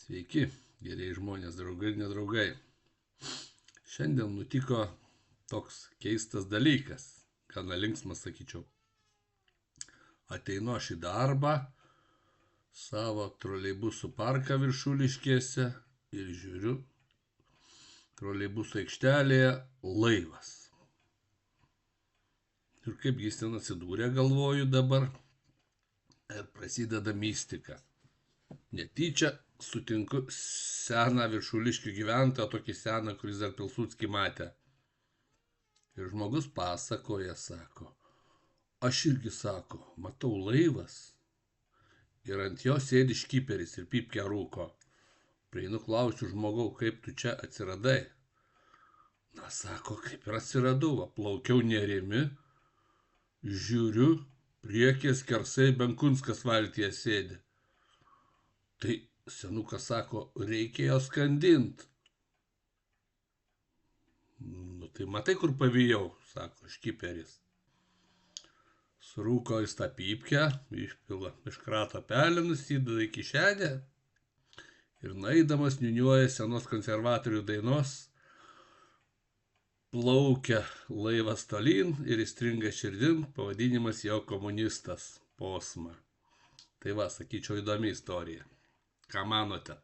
Sveiki, geriai žmonės, draugai ir nedraugai. Šiandien nutiko toks keistas dalykas, gana linksmas, sakyčiau. Ateinu aš į darbą, savo troleibusų parką Viršuliškėse ir žiūriu, troleibusų aikštelėje laivas. Ir kaip jis ten atsidūrė, galvoju dabar, ir prasideda mistika. Netyčia sutinku seną Viršuliškių gyventoją, tokį seną, kuris dar Pilsudskį matė. Ir žmogus pasakoja, sako, aš irgi, sako, matau laivas ir ant jo sėdi škiperis ir pypkę rūko. Prieinu, klausiu žmogau, kaip tu čia atsiradai? Na, sako, kaip ir atsiradau, plaukiau nerimi, žiūriu, priekės kersai Benkunskas valtyje sėdi. Tai senukas sako, reikėjo skandint. Nu, tai matai, kur pavijau, sako škiperis. Surūko jis tą pypkę, išpila iš krato pelenų, įsideda į kišenę ir nueidamas niuniuoja senos konservatorių dainos, plaukia laivas tolyn ir įstringa širdin, pavadinimas jo komunistas, posma. Tai va, sakyčiau, įdomi istorija. Ką manote?